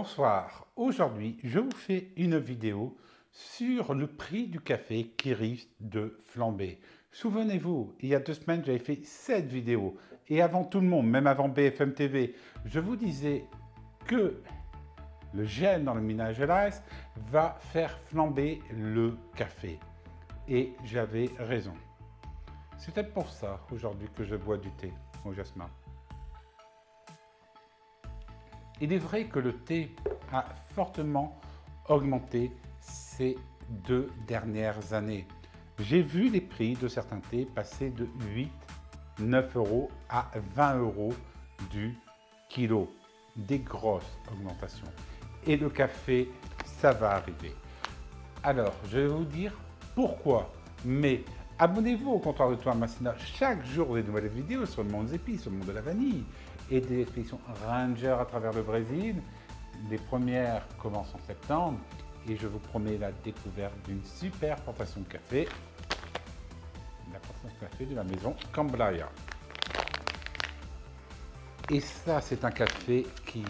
Bonsoir, aujourd'hui je vous fais une vidéo sur le prix du café qui risque de flamber. Souvenez-vous, il y a 2 semaines j'avais fait cette vidéo et avant tout le monde, même avant BFM TV, je vous disais que le gel dans le minage l'ice va faire flamber le café. Et j'avais raison. C'est peut-être pour ça aujourd'hui que je bois du thé au jasmin. Il est vrai que le thé a fortement augmenté ces 2 dernières années. J'ai vu les prix de certains thés passer de 8, 9 euros à 20 euros du kilo. Des grosses augmentations. Et le café, ça va arriver. Alors, je vais vous dire pourquoi. Mais abonnez-vous au comptoir de Thomas Massina. Chaque jour, des nouvelles vidéos sur le monde des épices, sur le monde de la vanille et des expéditions Ranger à travers le Brésil. Les premières commencent en septembre et je vous promets la découverte d'une super plantation de café. La plantation de café de la maison Camblaya. Et ça, c'est un café qui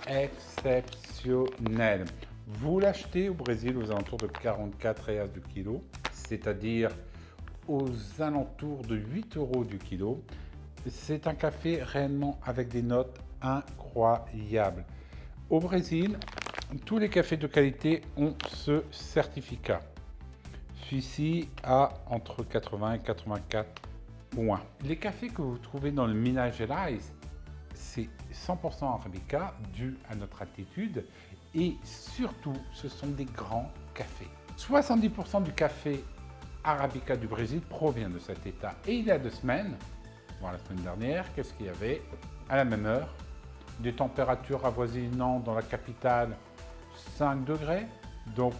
est exceptionnel. Vous l'achetez au Brésil aux alentours de 44 reais du kilo, c'est-à-dire aux alentours de 8 euros du kilo. C'est un café réellement avec des notes incroyables. Au Brésil, tous les cafés de qualité ont ce certificat. Celui-ci a entre 80 et 84 points. Les cafés que vous trouvez dans le Minas Gerais, c'est 100% Arabica dû à notre altitude et surtout, ce sont des grands cafés. 70% du café Arabica du Brésil provient de cet état. Et il y a 2 semaines, la semaine dernière, qu'est-ce qu'il y avait? À la même heure, des températures avoisinant dans la capitale 5 degrés, donc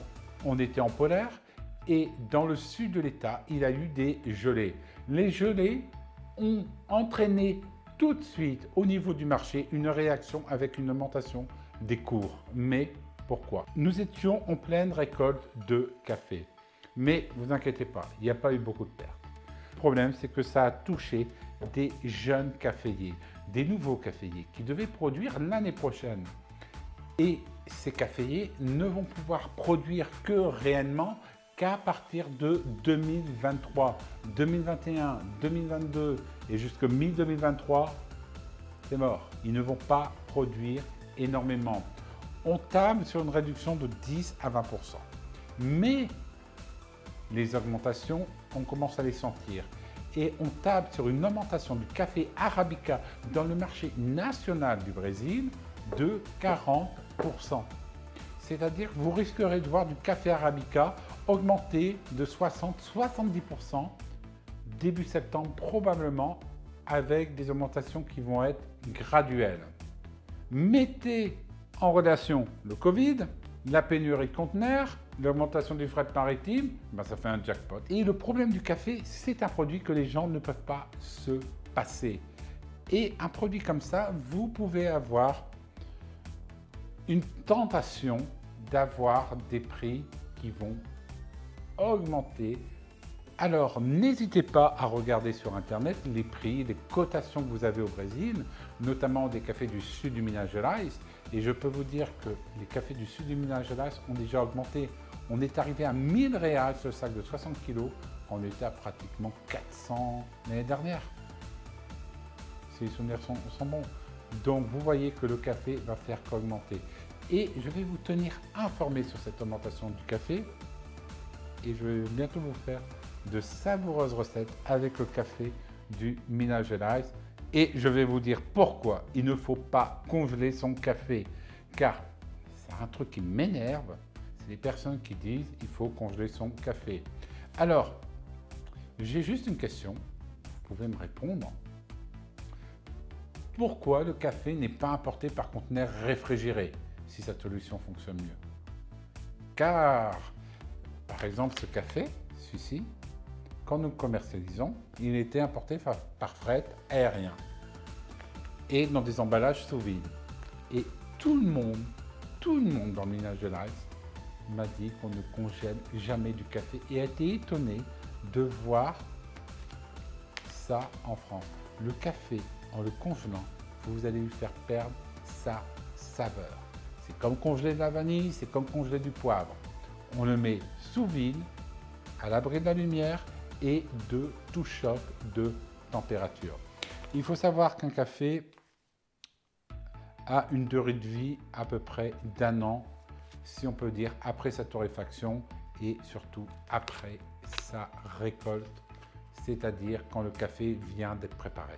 on était en polaire, et dans le sud de l'État, il y a eu des gelées. Les gelées ont entraîné tout de suite au niveau du marché une réaction avec une augmentation des cours. Mais pourquoi? Nous étions en pleine récolte de café. Mais vous inquiétez pas, il n'y a pas eu beaucoup de pertes. Le problème, c'est que ça a touché des jeunes caféiers, des nouveaux caféiers qui devaient produire l'année prochaine. Et ces caféiers ne vont pouvoir produire que réellement qu'à partir de 2023, 2021, 2022 et jusqu'à mi-2023, c'est mort. Ils ne vont pas produire énormément. On table sur une réduction de 10 à 20%. Mais les augmentations, on commence à les sentir. Et on table sur une augmentation du café Arabica dans le marché national du Brésil de 40%. C'est-à-dire que vous risquerez de voir du café Arabica augmenter de 60-70% début septembre probablement avec des augmentations qui vont être graduelles. Mettez en relation le Covid, la pénurie de conteneurs, l'augmentation du fret maritime, ça fait un jackpot. Et le problème du café, c'est un produit que les gens ne peuvent pas se passer. Et un produit comme ça, vous pouvez avoir une tentation d'avoir des prix qui vont augmenter. Alors, n'hésitez pas à regarder sur Internet les prix, les cotations que vous avez au Brésil, notamment des cafés du sud du Minas Gerais. Et je peux vous dire que les cafés du sud du Minas Gerais ont déjà augmenté. On est arrivé à 1000 reais ce sac de 60 kg. On était à pratiquement 400 l'année dernière. Si les souvenirs sont bons. Donc, vous voyez que le café va faire qu'augmenter. Et je vais vous tenir informé sur cette augmentation du café. Et je vais bientôt vous faire de savoureuses recettes avec le café du Minas Gerais. Et je vais vous dire pourquoi il ne faut pas congeler son café. Car c'est un truc qui m'énerve, c'est les personnes qui disent qu'il faut congeler son café. Alors, j'ai juste une question, vous pouvez me répondre. Pourquoi le café n'est pas importé par conteneur réfrigéré si cette solution fonctionne mieux? Car, par exemple, ce café, celui-ci, quand nous le commercialisons, il était importé par fret aérien et dans des emballages sous vide. Et tout le monde dans le Minas Gerais m'a dit qu'on ne congèle jamais du café et a été étonné de voir ça en France. Le café, en le congelant, vous allez lui faire perdre sa saveur. C'est comme congeler de la vanille, c'est comme congeler du poivre. On le met sous vide, à l'abri de la lumière et de tout choc de température. Il faut savoir qu'un café a une durée de vie à peu près d'1 an, si on peut dire, après sa torréfaction et surtout après sa récolte, c'est-à-dire quand le café vient d'être préparé.